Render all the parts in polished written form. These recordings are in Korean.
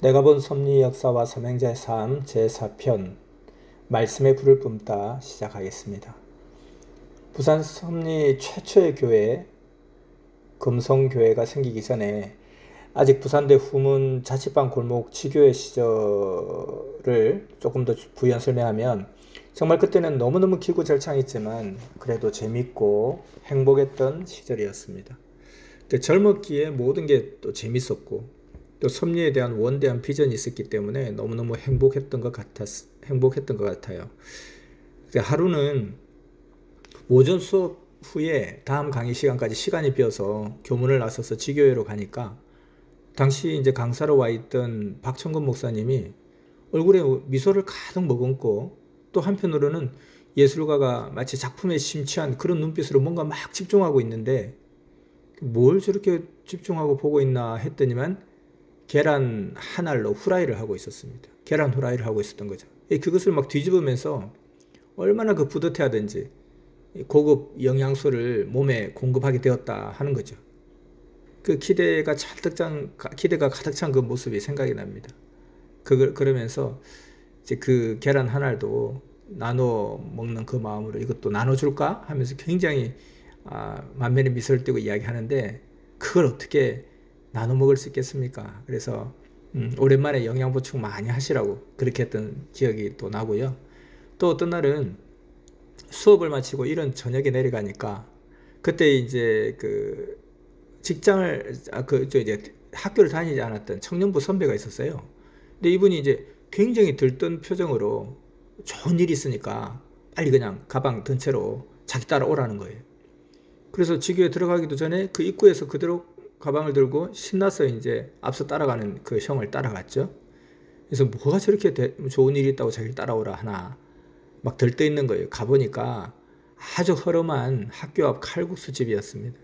내가 본 섭리 역사와 삼행자의 삶 제4편 말씀의 불을 뿜다 시작하겠습니다. 부산 섭리 최초의 교회 금성교회가 생기기 전에 아직 부산대 후문 자취방 골목 지교회 시절을 조금 더 부연 설명하면 정말 그때는 너무너무 기구절창했지만 그래도 재밌고 행복했던 시절이었습니다. 젊었기에 모든 게 또 재밌었고 또 섭리에 대한 원대한 비전이 있었기 때문에 너무너무 행복했던 것 같아요. 하루는 오전 수업 후에 다음 강의 시간까지 시간이 비어서 교문을 나서서 지교회로 가니까 당시 이제 강사로 와 있던 박천근 목사님이 얼굴에 미소를 가득 머금고 또 한편으로는 예술가가 마치 작품에 심취한 그런 눈빛으로 뭔가 막 집중하고 있는데 뭘 저렇게 집중하고 보고 있나 했더니만 계란 한 알로 후라이를 하고 있었습니다. 계란 후라이를 하고 있었던 거죠. 그것을 막 뒤집으면서 얼마나 그 뿌듯해하든지 고급 영양소를 몸에 공급하게 되었다 하는 거죠. 그 기대가 가득 찬 그 모습이 생각이 납니다. 그러면서 이제 그 계란 한 알도 나눠 먹는 그 마음으로 이것도 나눠줄까 하면서 굉장히 만면에 미소를 띠고 이야기하는데 그걸 어떻게 나눠 먹을 수 있겠습니까? 그래서 오랜만에 영양 보충 많이 하시라고 그렇게 했던 기억이 또 나고요. 또 어떤 날은 수업을 마치고 이른 저녁에 내려가니까 그때 이제 그 직장을 이제 학교를 다니지 않았던 청년부 선배가 있었어요. 근데 이분이 이제 굉장히 들뜬 표정으로 좋은 일이 있으니까 빨리 그냥 가방 든 채로 자기 따라오라는 거예요. 그래서 지교에 들어가기도 전에 그 입구에서 그대로 가방을 들고 신나서 이제 앞서 따라가는 그 형을 따라갔죠. 그래서 뭐가 저렇게 좋은 일이 있다고 자기를 따라오라 하나 막 들떠 있는 거예요. 가보니까 아주 허름한 학교 앞 칼국수 집이었습니다.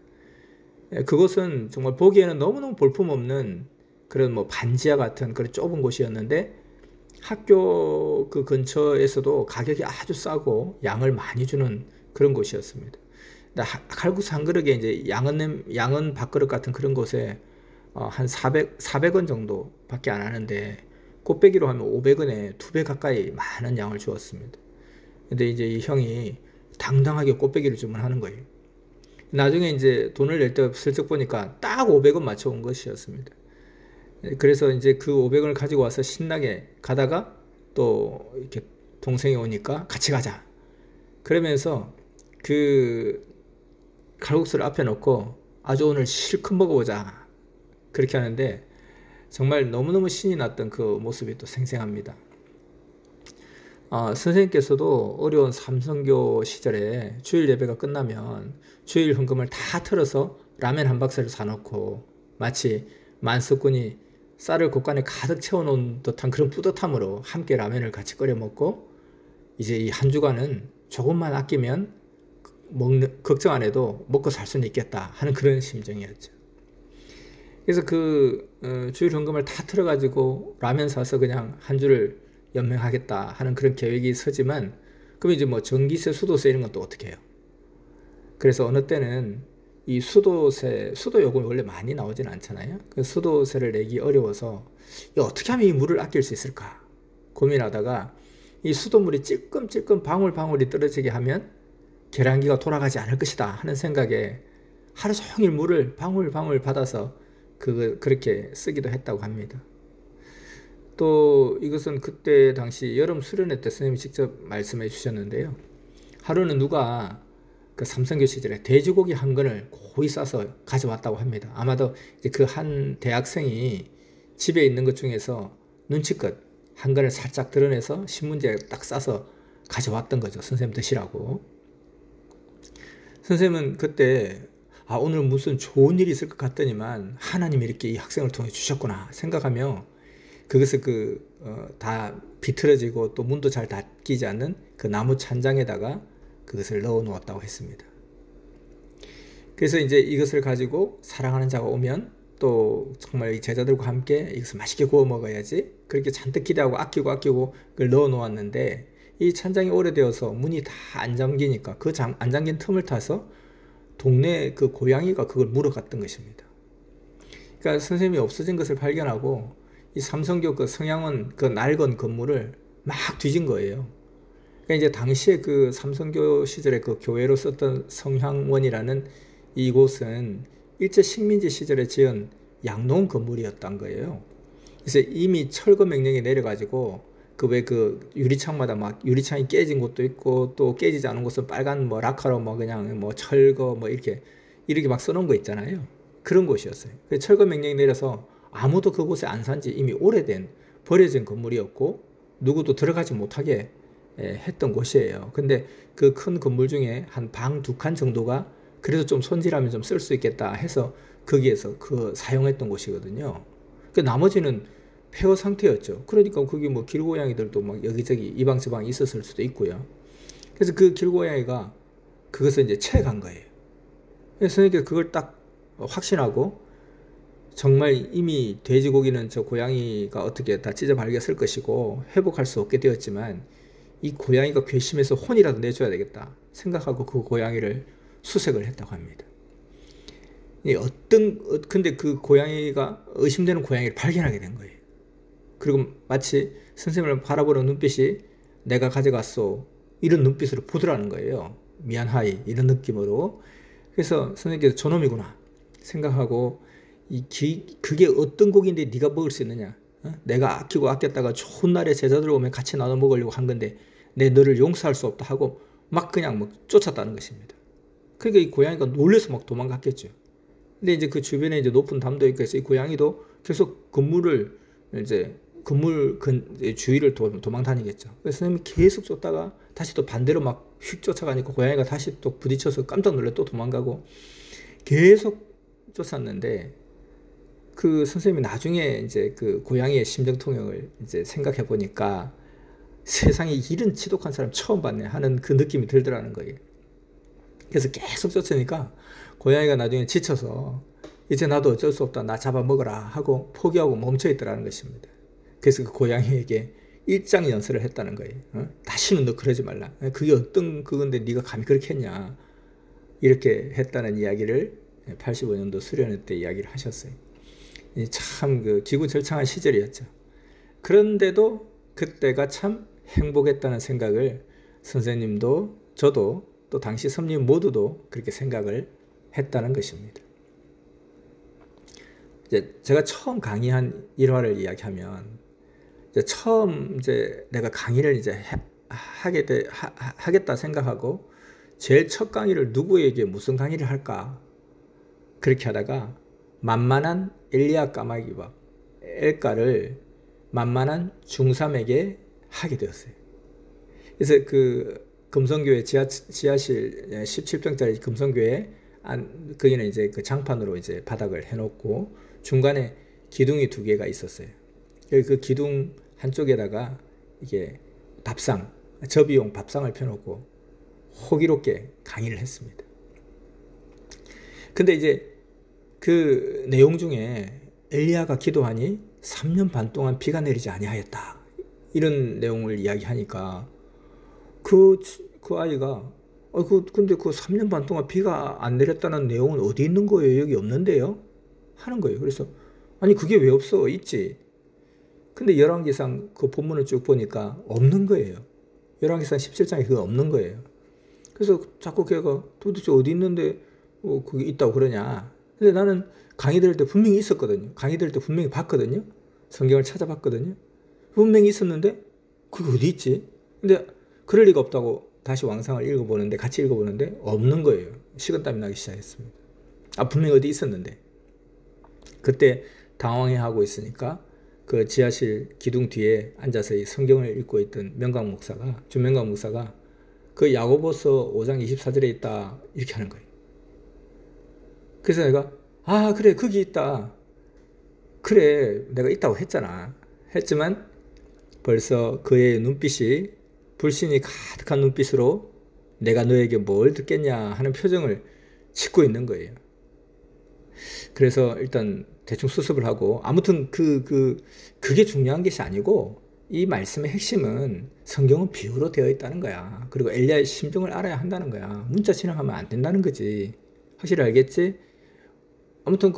그곳은 정말 보기에는 너무너무 볼품없는 그런 뭐 반지하 같은 그런 좁은 곳이었는데 학교 그 근처에서도 가격이 아주 싸고 양을 많이 주는 그런 곳이었습니다. 칼국수 한 그릇에 이제 양은 밥그릇 같은 그런 곳에 한 400원 정도 밖에 안 하는데 곱빼기로 하면 500원에 2배 가까이 많은 양을 주었습니다. 근데 이제 이 형이 당당하게 곱빼기를 주문하는 거예요. 나중에 이제 돈을 낼 때 슬쩍 보니까 딱 500원 맞춰온 것이었습니다. 그래서 이제 그 500원을 가지고 와서 신나게 가다가 또 이렇게 동생이 오니까 같이 가자. 그러면서 그 칼국수를 앞에 놓고 아주 오늘 실컷 먹어보자. 그렇게 하는데 정말 너무너무 신이 났던 그 모습이 또 생생합니다. 선생님께서도 어려운 삼성교 시절에 주일 예배가 끝나면 주일 헌금을 다 털어서 라면 한 박스를 사놓고 마치 만석군이 쌀을 곳간에 가득 채워놓은 듯한 그런 뿌듯함으로 함께 라면을 같이 끓여 먹고 이제 이 한 주간은 조금만 아끼면 걱정 안 해도 먹고 살 수는 있겠다 하는 그런 심정이었죠. 그래서 그 주일 헌금을 다 털어가지고 라면 사서 그냥 한 주를 연명하겠다 하는 그런 계획이 서지만 그럼 이제 뭐 전기세, 수도세 이런 건 또 어떻게 해요? 그래서 어느 때는 이 수도 요금이 원래 많이 나오진 않잖아요. 그 수도세를 내기 어려워서 어떻게 하면 이 물을 아낄 수 있을까 고민하다가 이 수도물이 찔끔찔끔 방울방울이 떨어지게 하면 계량기가 돌아가지 않을 것이다 하는 생각에 하루 종일 물을 방울방울 받아서 그렇게 쓰기도 했다고 합니다. 또 이것은 그때 당시 여름 수련회 때 선생님이 직접 말씀해 주셨는데요. 하루는 누가 그 삼성교 시절에 돼지고기 한 근을 고이 싸서 가져왔다고 합니다. 아마도 그 한 대학생이 집에 있는 것 중에서 눈치껏 한 근을 살짝 드러내서 신문지에 딱 싸서 가져왔던 거죠. 선생님 드시라고. 선생님은 그때 오늘 무슨 좋은 일이 있을 것 같더니만 하나님이 이렇게 이 학생을 통해 주셨구나 생각하며 그것을 다 비틀어지고 또 문도 잘 닫히지 않는 그 나무 찬장에다가 그것을 넣어 놓았다고 했습니다. 그래서 이제 이것을 가지고 사랑하는 자가 오면 또 정말 이 제자들과 함께 이것을 맛있게 구워 먹어야지 그렇게 잔뜩 기대하고 아끼고 그걸 넣어 놓았는데 이 찬장이 오래되어서 문이 다 안 잠기니까 그 안 잠긴 틈을 타서 동네 그 고양이가 그걸 물어갔던 것입니다. 그러니까 선생님이 없어진 것을 발견하고 이 삼성교 그 성향원 그 낡은 건물을 막 뒤진 거예요. 그러니까 이제 당시에 그 삼성교 시절에 그 교회로 썼던 성향원이라는 이곳은 일제 식민지 시절에 지은 양농 건물이었던 거예요. 그래서 이미 철거 명령이 내려가지고 그 왜 그 유리창마다 막 유리창이 깨진 곳도 있고 또 깨지지 않은 곳은 빨간 뭐 라카로 뭐 그냥 뭐 철거 뭐 이렇게 막 써놓은 거 있잖아요. 그런 곳이었어요. 철거 명령이 내려서 아무도 그곳에 안 산지 이미 오래된 버려진 건물이었고 누구도 들어가지 못하게 했던 곳이에요. 근데 그 큰 건물 중에 한 방 두 칸 정도가 그래도 좀 손질하면 좀 쓸 수 있겠다 해서 거기에서 그 사용했던 곳이거든요. 그 나머지는 폐허 상태였죠. 그러니까 거기 뭐 길고양이들도 막 여기저기 이방저방 있었을 수도 있고요. 그래서 그 길고양이가 그것을 이제 채간 거예요. 그래서 선생님께서 그걸 딱 확신하고 정말 이미 돼지고기는 저 고양이가 어떻게 다 찢어 발겼을 것이고 회복할 수 없게 되었지만 이 고양이가 괘씸해서 혼이라도 내줘야 되겠다 생각하고 그 고양이를 수색을 했다고 합니다. 근데 그 고양이가 의심되는 고양이를 발견하게 된 거예요. 그리고 마치 선생님을 바라보는 눈빛이 내가 가져갔소 이런 눈빛으로 보더라는 거예요. 미안하이 이런 느낌으로. 그래서 선생님께서 저놈이구나 생각하고 그게 어떤 고기인데 네가 먹을 수 있느냐. 내가 아끼고 아꼈다가 좋은 날에 제자들 오면 같이 나눠 먹으려고 한 건데 내 너를 용서할 수 없다 하고 막 그냥 막 쫓았다는 것입니다. 그러니까 이 고양이가 놀라서 막 도망갔겠죠. 근데 이제 그 주변에 이제 높은 담도 있고 해서 이 고양이도 계속 건물 주위를 도망 다니겠죠. 그래서 선생님이 계속 쫓다가 다시 또 반대로 막 휙 쫓아가니까 고양이가 다시 또 부딪혀서 깜짝 놀래 또 도망가고 계속 쫓았는데 그 선생님이 나중에 이제 그 고양이의 심정통역을 이제 생각해 보니까 세상에 이런 지독한 사람 처음 봤네 하는 그 느낌이 들더라는 거예요. 그래서 계속 쫓으니까 고양이가 나중에 지쳐서 이제 나도 어쩔 수 없다 나 잡아먹어라 하고 포기하고 멈춰있더라는 것입니다. 그래서 그 고양이에게 일장연설을 했다는 거예요. 다시는 너 그러지 말라. 그게 어떤 그건데 네가 감히 그렇게 했냐. 이렇게 했다는 이야기를 85년도 수련회 때 이야기를 하셨어요. 참 그 기구절창한 시절이었죠. 그런데도 그때가 참 행복했다는 생각을 선생님도 저도 또 당시 선생님 모두도 그렇게 생각을 했다는 것입니다. 이제 제가 처음 강의한 일화를 이야기하면 이제 처음 이제 내가 강의를 이제 하겠다 생각하고 제일 첫 강의를 누구에게 무슨 강의를 할까 그렇게 하다가 만만한 엘리야 까마귀밥 엘가를 만만한 중3에게 하게 되었어요. 그래서 그 금성교회 지하실 17평짜리 금성교회 거기는 이제 그 장판으로 이제 바닥을 해놓고 중간에 기둥이 2개가 있었어요. 그 기둥 한쪽에다가 이게 접이용 밥상을 펴놓고 호기롭게 강의를 했습니다. 근데 이제 그 내용 중에 엘리야가 기도하니 3년 반 동안 비가 내리지 아니하였다. 이런 내용을 이야기하니까 그 아이가 근데 그 3년 반 동안 비가 안 내렸다는 내용은 어디 있는 거예요? 여기 없는데요? 하는 거예요. 그래서 아니 그게 왜 없어? 있지. 근데 열왕기상 그 본문을 쭉 보니까 없는 거예요. 열왕기상 17장에 그거 없는 거예요. 그래서 자꾸 걔가 도대체 어디 있는데 그게 있다고 그러냐. 근데 나는 강의 들을 때 분명히 있었거든요. 강의 들을 때 분명히 봤거든요. 성경을 찾아봤거든요. 분명히 있었는데 그게 어디 있지? 근데 그럴 리가 없다고 다시 왕상을 같이 읽어보는데 없는 거예요. 식은땀이 나기 시작했습니다. 분명히 어디 있었는데. 그때 당황해하고 있으니까 그 지하실 기둥 뒤에 앉아서 이 성경을 읽고 있던 주명강 목사가 그 야고보서 5장 24절에 있다 이렇게 하는 거예요. 그래서 내가 그래 거기 있다. 그래 내가 있다고 했지만 벌써 그의 눈빛이 불신이 가득한 눈빛으로 내가 너에게 뭘 듣겠냐 하는 표정을 짓고 있는 거예요. 그래서 일단 대충 수습을 하고 아무튼 그게 중요한 것이 아니고 이 말씀의 핵심은 성경은 비유로 되어 있다는 거야. 그리고 엘리야의 심정을 알아야 한다는 거야. 문자 지나가면 안 된다는 거지. 확실히 알겠지? 아무튼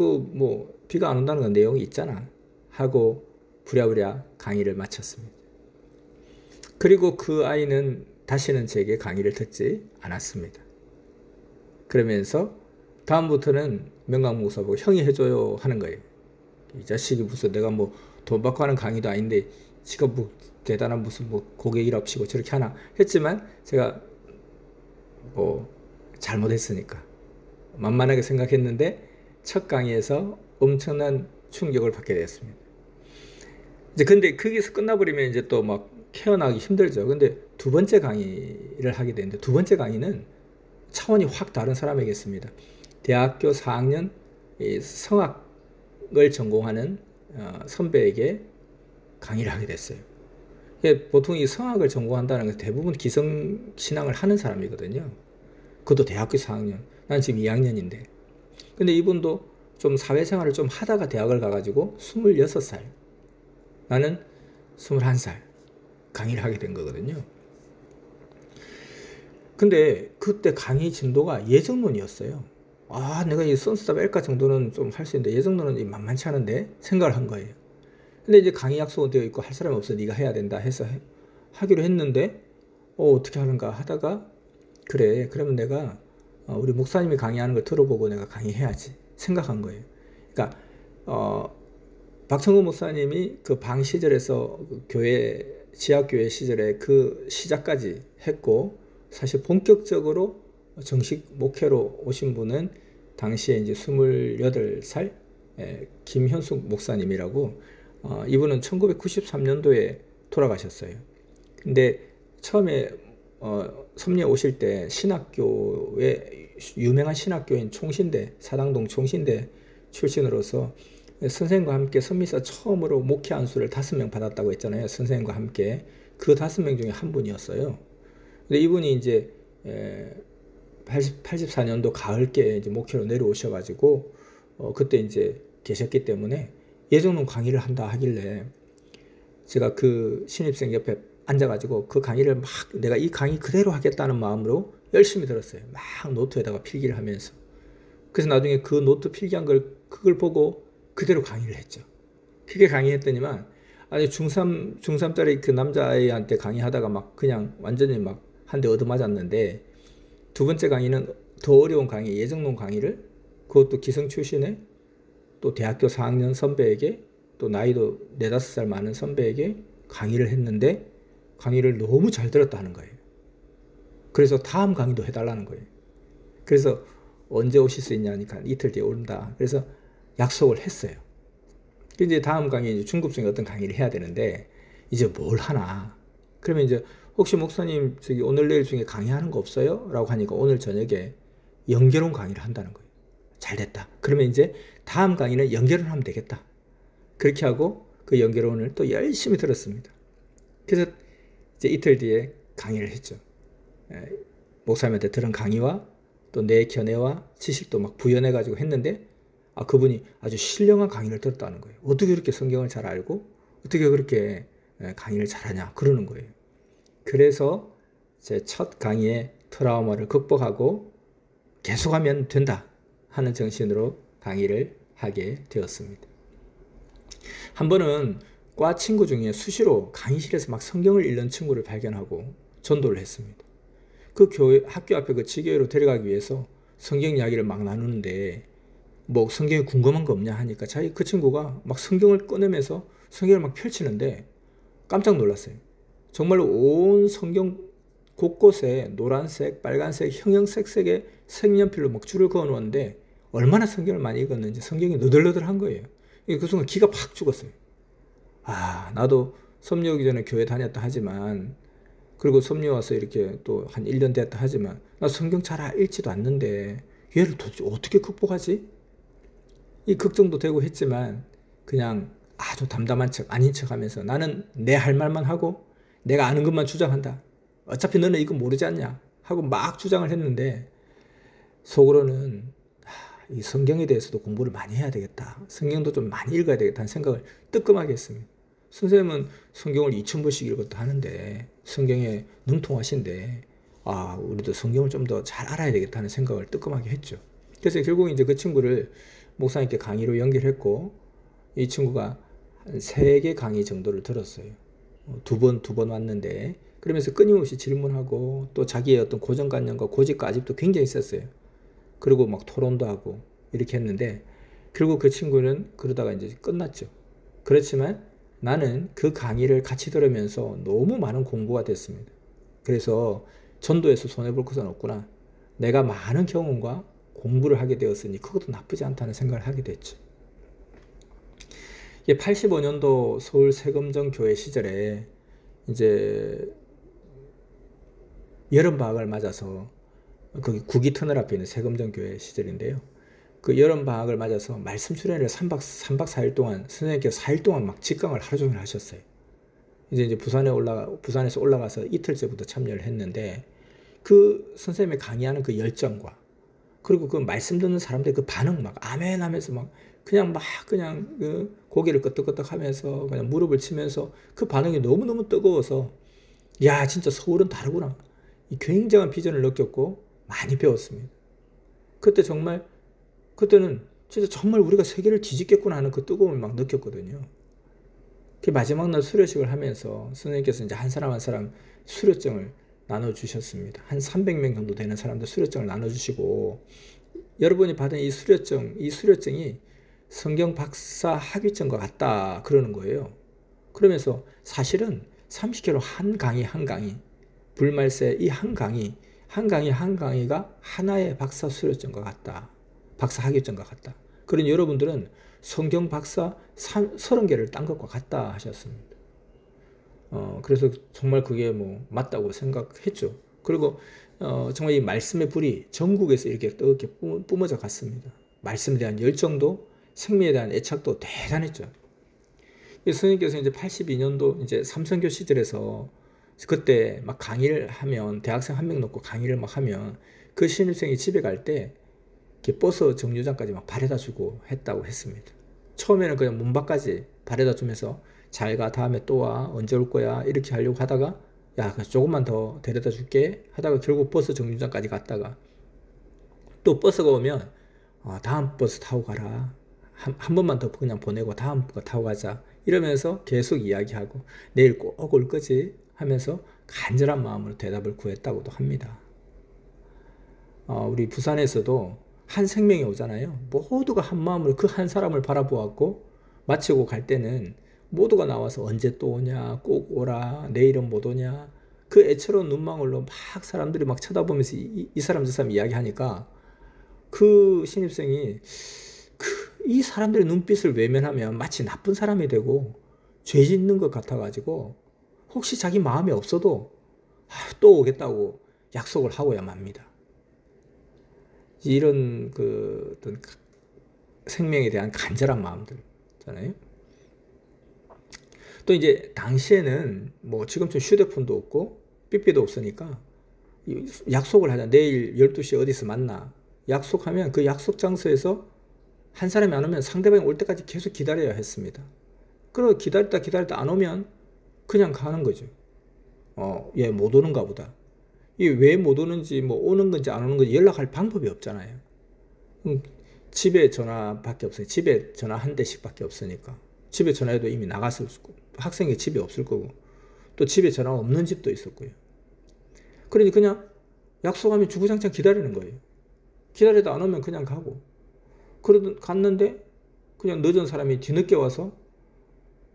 비가 안 온다는 건 내용이 있잖아. 하고 부랴부랴 강의를 마쳤습니다. 그리고 그 아이는 다시는 제게 강의를 듣지 않았습니다. 그러면서 다음부터는 명강 목사 보고 형이 해줘요 하는 거예요. 이 자식이 무슨 내가 뭐 돈 받고 하는 강의도 아닌데 지가 뭐 대단한 무슨 뭐 고객이랍시고 저렇게 하나 했지만 제가 뭐 잘못했으니까 만만하게 생각했는데 첫 강의에서 엄청난 충격을 받게 되었습니다. 이제 근데 거기서 끝나버리면 이제 또 막 케어나기 힘들죠. 근데 두 번째 강의를 하게 되는데 두 번째 강의는 차원이 확 다른 사람이겠습니다. 대학교 4학년 성악을 전공하는 선배에게 강의를 하게 됐어요. 보통 이 성악을 전공한다는 것은 대부분 기성신앙을 하는 사람이거든요. 그것도 대학교 4학년. 난 지금 2학년인데. 근데 이분도 좀 사회생활을 좀 하다가 대학을 가가지고 26살. 나는 21살. 강의를 하게 된 거거든요. 근데 그때 강의 진도가 예정론이었어요. 아, 내가 이 선스탑 엘카 정도는 좀 할 수 있는데 예정론은 만만치 않은데 생각을 한 거예요. 근데 이제 강의 약속은 되어 있고 할 사람이 없어 네가 해야 된다 해서 하기로 했는데 어떻게 하는가 하다가 그래 그러면 내가 우리 목사님이 강의하는 걸 들어보고 내가 강의해야지 생각한 거예요. 그러니까 박성근 목사님이 그 방 시절에서 그 교회 지하교회 시절에 그 시작까지 했고 사실 본격적으로 정식 목회로 오신 분은 당시에 이제 28살 김현숙 목사님이라고 이분은 1993년도에 돌아가셨어요. 근데 처음에 섭리에 오실 때 신학교에 유명한 신학교인 총신대 사당동 총신대 출신으로서 선생님과 함께 선미사 처음으로 목회 안수를 5명 받았다고 했잖아요. 선생님과 함께 그 5명 중에 한 분이었어요. 근데 이분이 이제 84년도 가을께 이제 목회로 내려오셔가지고 그때 이제 계셨기 때문에 예정론 강의를 한다 하길래 제가 그 신입생 옆에 앉아가지고 그 강의를 막 내가 이 강의 그대로 하겠다는 마음으로 열심히 들었어요. 막 노트에다가 필기를 하면서. 그래서 나중에 그 노트 필기한 그걸 보고 그대로 강의를 했죠. 그렇게 강의했더니만 아니 중3짜리 그 남자아이한테 강의하다가 막 그냥 완전히 막 한 대 얻어맞았는데 두 번째 강의는 더 어려운 강의, 예정론 강의를 그것도 기성 출신의 또 대학교 4학년 선배에게 또 나이도 4, 5살 많은 선배에게 강의를 했는데 강의를 너무 잘 들었다 하는 거예요. 그래서 다음 강의도 해달라는 거예요. 그래서 언제 오실 수 있냐니까 이틀 뒤에 온다. 그래서 약속을 했어요. 이제 다음 강의 이제 중급중에 어떤 강의를 해야 되는데 이제 뭘 하나. 그러면 이제 혹시 목사님 저기 오늘 내일 중에 강의하는 거 없어요? 라고 하니까 오늘 저녁에 연결혼 강의를 한다는 거예요. 잘 됐다. 그러면 이제 다음 강의는 연결혼 하면 되겠다. 그렇게 하고 그 연결혼을 또 열심히 들었습니다. 그래서 이제 이틀 뒤에 강의를 했죠. 목사님한테 들은 강의와 또 내 견해와 지식도 막 부연해가지고 했는데 그분이 아주 신령한 강의를 들었다는 거예요. 어떻게 그렇게 성경을 잘 알고 어떻게 그렇게 강의를 잘하냐 그러는 거예요. 그래서 제 첫 강의의 트라우마를 극복하고 계속하면 된다 하는 정신으로 강의를 하게 되었습니다. 한 번은 과 친구 중에 수시로 강의실에서 막 성경을 읽는 친구를 발견하고 전도를 했습니다. 그 학교 앞에 그 지교회로 데려가기 위해서 성경 이야기를 막 나누는데 뭐 성경에 궁금한 거 없냐 하니까 그 친구가 막 성경을 꺼내면서 성경을 막 펼치는데 깜짝 놀랐어요. 정말로 온 성경 곳곳에 노란색, 빨간색, 형형색색의 색연필로 막 줄을 그어 놓았는데 얼마나 성경을 많이 읽었는지 성경이 너덜너덜한 거예요. 그 순간 기가 팍 죽었어요. 나도 섭리 오기 전에 교회 다녔다 하지만 그리고 섭리 와서 이렇게 또 한 1년 됐다 하지만 나 성경 잘 읽지도 않는데 얘를 도대체 어떻게 극복하지? 이 걱정도 되고 했지만 그냥 아주 담담한 척 아닌 척 하면서 나는 내 할 말만 하고 내가 아는 것만 주장한다. 어차피 너는 이거 모르지 않냐 하고 막 주장을 했는데 속으로는 이 성경에 대해서도 공부를 많이 해야 되겠다. 성경도 좀 많이 읽어야 되겠다는 생각을 뜨끔하게 했습니다. 선생님은 성경을 2000번씩 읽었다 하는데 성경에 능통하신데 우리도 성경을 좀 더 잘 알아야 되겠다는 생각을 뜨끔하게 했죠. 그래서 결국 이제 그 친구를 목사님께 강의로 연결했고 이 친구가 한 3개 강의 정도를 들었어요. 두 번 왔는데, 그러면서 끊임없이 질문하고 또 자기의 어떤 고정관념과 고집과 아집도 굉장히 셌어요. 그리고 막 토론도 하고 이렇게 했는데, 결국 그 친구는 그러다가 이제 끝났죠. 그렇지만 나는 그 강의를 같이 들으면서 너무 많은 공부가 됐습니다. 그래서 전도에서 손해볼 것은 없구나. 내가 많은 경험과 공부를 하게 되었으니 그것도 나쁘지 않다는 생각을 하게 됐죠. 85년도 서울 세금정 교회 시절에 이제 여름방학을 맞아서, 거기 구기 터널 앞에 있는 세금정 교회 시절인데요. 그 여름방학을 맞아서 말씀 수련회를 3박 4일 동안, 선생님께서 4일 동안 막 직강을 하루 종일 하셨어요. 이제 부산에서 올라가서 이틀째부터 참여를 했는데, 그 선생님의 강의하는 그 열정과, 그리고 그 말씀 듣는 사람들의 그 반응, 막 아멘 하면서 그냥 그 고개를 끄덕끄덕 하면서 그냥 무릎을 치면서 그 반응이 너무너무 뜨거워서, 야, 진짜 서울은 다르구나. 이 굉장한 비전을 느꼈고 많이 배웠습니다. 그때는 진짜 정말 우리가 세계를 뒤집겠구나 하는 그 뜨거움을 막 느꼈거든요. 그 마지막 날 수료식을 하면서 선생님께서 이제 한 사람 한 사람 수료증을 나눠주셨습니다. 한 300명 정도 되는 사람들 수료증을 나눠주시고, 여러분이 받은 이 수료증이 성경 박사 학위증과 같다 그러는 거예요. 그러면서 사실은 30km 한 강의, 불말세 이 한 강의가 하나의 박사 수료증과 같다. 박사 학위증과 같다. 그런 여러분들은 성경 박사 30개를 딴 것과 같다 하셨습니다. 그래서 정말 그게 뭐 맞다고 생각했죠. 그리고 정말 이 말씀의 불이 전국에서 이렇게 뿜어져 갔습니다. 말씀에 대한 열정도, 생명에 대한 애착도 대단했죠. 선생님께서 이제 82년도 이제 삼선교 시절에서 그때 막 강의를 하면, 대학생 한 명 놓고 강의를 막 하면 그 신입생이 집에 갈 때 버스 정류장까지 막 바래다 주고 했다고 했습니다. 처음에는 그냥 문 밖까지 바래다 주면서 잘 가, 다음에 또 와, 언제 올 거야 이렇게 하려고 하다가, 야, 조금만 더 데려다 줄게 하다가 결국 버스 정류장까지 갔다가, 또 버스가 오면 다음 버스 타고 가라, 한 번만 더 그냥 보내고 다음 거 타고 가자 이러면서 계속 이야기하고, 내일 꼭 올 거지 하면서 간절한 마음으로 대답을 구했다고도 합니다. 우리 부산에서도 한 생명이 오잖아요. 모두가 한 마음으로 그 한 사람을 바라보았고, 마치고 갈 때는 모두가 나와서 언제 또 오냐, 꼭 오라, 내일은 못 오냐, 그 애처로운 눈망울로 막 사람들이 막 쳐다보면서 이 사람 저 사람 이야기하니까, 그 신입생이 이 사람들의 눈빛을 외면하면 마치 나쁜 사람이 되고 죄 짓는 것 같아가지고, 혹시 자기 마음이 없어도 또 오겠다고 약속을 하고야 맙니다. 이런 그 어떤 생명에 대한 간절한 마음들잖아요. 또 이제 당시에는 뭐 지금처럼 휴대폰도 없고 삐삐도 없으니까 약속을 하자. 내일 12시에 어디서 만나. 약속하면 그 약속 장소에서 한 사람이 안 오면 상대방이 올 때까지 계속 기다려야 했습니다. 그리고 기다리다 안 오면 그냥 가는 거죠. 얘 못 오는가 보다. 이게 왜 못 오는지, 뭐 오는 건지 안 오는 건지 연락할 방법이 없잖아요. 집에 전화밖에 없어요. 집에 전화 한 대씩밖에 없으니까. 집에 전화해도 이미 나갔을 거고, 학생이 집에 없을 거고, 또 집에 전화가 없는 집도 있었고요. 그러니 그냥 약속하면 주구장창 기다리는 거예요. 기다리다 안 오면 그냥 가고. 그러던 갔는데 그냥 늦은 사람이 뒤늦게 와서,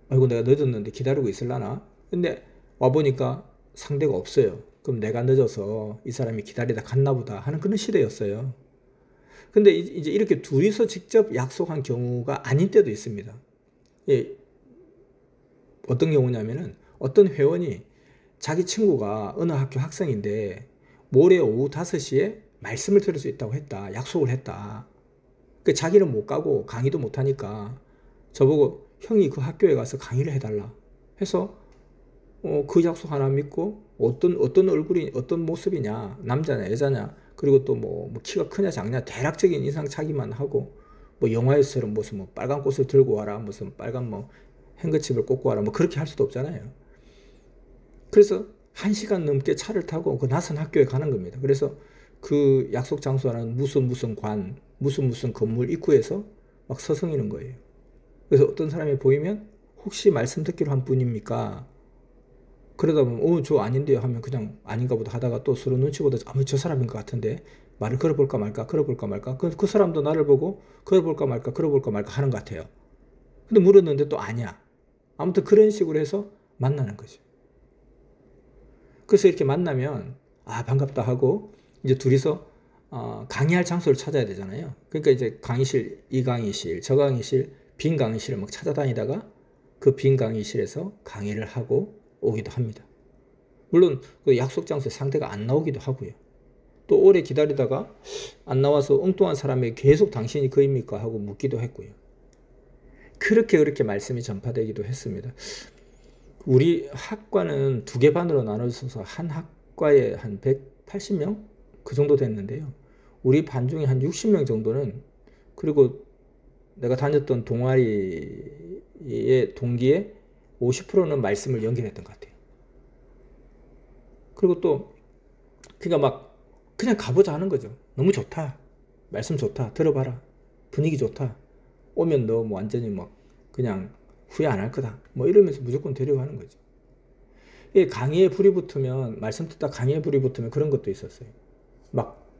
아이고 내가 늦었는데 기다리고 있을라나? 근데 와보니까 상대가 없어요. 그럼 내가 늦어서 이 사람이 기다리다 갔나 보다 하는 그런 시대였어요. 근데 이제 이렇게 둘이서 직접 약속한 경우가 아닌 때도 있습니다. 예, 어떤 경우냐면은 어떤 회원이 자기 친구가 어느 학교 학생인데 모레 오후 5시에 말씀을 들을 수 있다고 했다. 약속을 했다. 그 자기는 못 가고 강의도 못 하니까 저보고 형이 그 학교에 가서 강의를 해달라 해서 그 약속 하나 믿고 어떤 얼굴이 어떤 모습이냐, 남자냐 여자냐, 그리고 또 뭐 키가 크냐 작냐 대략적인 인상 차기만 하고, 뭐 영화에서처럼 무슨 뭐 빨간 꽃을 들고 와라, 무슨 빨간 뭐 행거칩을 꽂고 와라, 뭐 그렇게 할 수도 없잖아요. 그래서 1시간 넘게 차를 타고 그 낯선 학교에 가는 겁니다. 그래서 그 약속 장소는 무슨 관, 무슨 건물 입구에서 막 서성이는 거예요. 그래서 어떤 사람이 보이면 혹시 말씀 듣기로 한 분입니까? 그러다 보면 저 아닌데요 하면 그냥 아닌가 보다 하다가 또 서로 눈치 보다 저 사람인 것 같은데 말을 걸어볼까 말까 걸어볼까 말까 그 사람도 나를 보고 걸어볼까 말까 걸어볼까 말까 하는 것 같아요. 근데 물었는데 또 아니야. 아무튼 그런 식으로 해서 만나는 거죠. 그래서 이렇게 만나면 반갑다 하고 이제 둘이서 강의할 장소를 찾아야 되잖아요. 그러니까 이제 강의실, 이 강의실, 저 강의실, 빈 강의실을 막 찾아다니다가 그 빈 강의실에서 강의를 하고 오기도 합니다. 물론 그 약속 장소에 상대가 안 나오기도 하고요. 또 오래 기다리다가 안 나와서 엉뚱한 사람에게 계속 당신이 그입니까 하고 묻기도 했고요. 그렇게 말씀이 전파되기도 했습니다. 우리 학과는 2개 반으로 나눠져서 한 학과에 한 180명? 그 정도 됐는데요. 우리 반 중에 한 60명 정도는, 그리고 내가 다녔던 동아리의 동기에 50%는 말씀을 연결했던 것 같아요. 그리고 또 그러니까 막 그냥 가보자 하는 거죠. 너무 좋다. 말씀 좋다. 들어봐라. 분위기 좋다. 오면 너 뭐 완전히 막 그냥 후회 안 할 거다. 뭐 이러면서 무조건 데려가는 거죠. 강의에 불이 붙으면, 말씀 듣다 강의에 불이 붙으면 그런 것도 있었어요. 막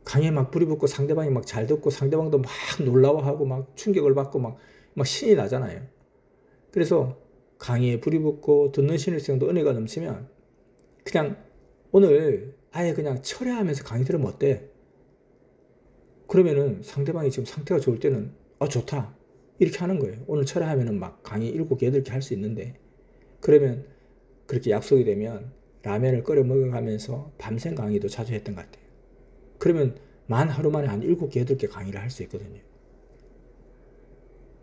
강의에 막 불이 붙고 상대방이 막 잘 듣고 상대방도 막 놀라워하고 막 충격을 받고 막 신이 나잖아요. 그래서 강의에 불이 붙고 듣는 신일성도 은혜가 넘치면 그냥 오늘 아예 그냥 철회하면서 강의 들으면 어때? 그러면은 상대방이 지금 상태가 좋을 때는 좋다 이렇게 하는 거예요. 오늘 철회하면은 막 강의 7개, 8개 할 수 있는데, 그러면 그렇게 약속이 되면 라면을 끓여 먹어가면서 밤샘 강의도 자주 했던 것 같아요. 그러면 만 하루 만에 한 7개, 8개 강의를 할 수 있거든요.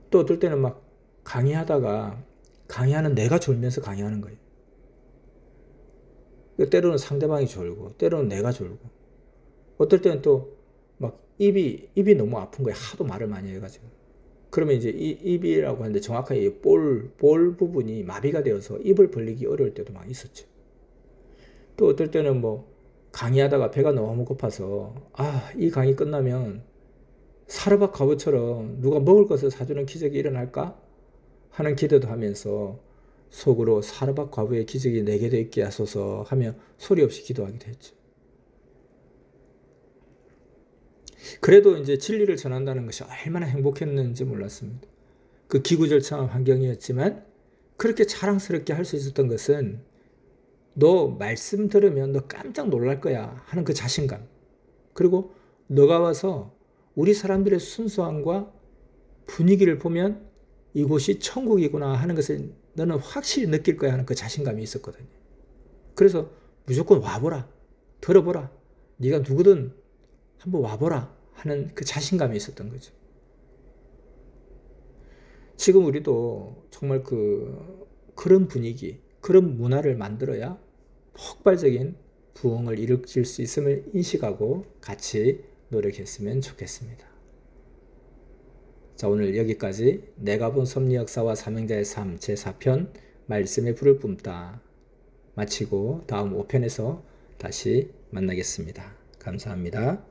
또 어떨 때는 막 강의하다가 강의하는 내가 졸면서 강의하는 거예요. 때로는 상대방이 졸고 때로는 내가 졸고, 어떨 때는 또 막 입이 너무 아픈 거예요. 하도 말을 많이 해가지고. 그러면 이제 입이라고 하는데 정확하게 볼 부분이 마비가 되어서 입을 벌리기 어려울 때도 막 있었죠. 또 어떨 때는 뭐 강의하다가 배가 너무 고파서 이 강의 끝나면 사르밧 과부처럼 누가 먹을 것을 사주는 기적이 일어날까 하는 기도도 하면서 속으로 사르밧 과부의 기적이 내게 돼 있게 하소서 하며 소리 없이 기도하기도 했죠. 그래도 이제 진리를 전한다는 것이 얼마나 행복했는지 몰랐습니다. 그 기구절창한 환경이었지만 그렇게 자랑스럽게 할 수 있었던 것은 너 말씀 들으면 너 깜짝 놀랄 거야 하는 그 자신감, 그리고 너가 와서 우리 사람들의 순수함과 분위기를 보면 이곳이 천국이구나 하는 것을 너는 확실히 느낄 거야 하는 그 자신감이 있었거든요. 그래서 무조건 와보라, 들어보라, 네가 누구든 한번 와보라 하는 그 자신감이 있었던 거죠. 지금 우리도 정말 그런 분위기, 그런 문화를 만들어야 폭발적인 부흥을 일으킬 수 있음을 인식하고 같이 노력했으면 좋겠습니다. 자, 오늘 여기까지 내가 본 섭리 역사와 사명자의 삶 제4편 말씀의 불을 뿜다 마치고 다음 5편에서 다시 만나겠습니다. 감사합니다.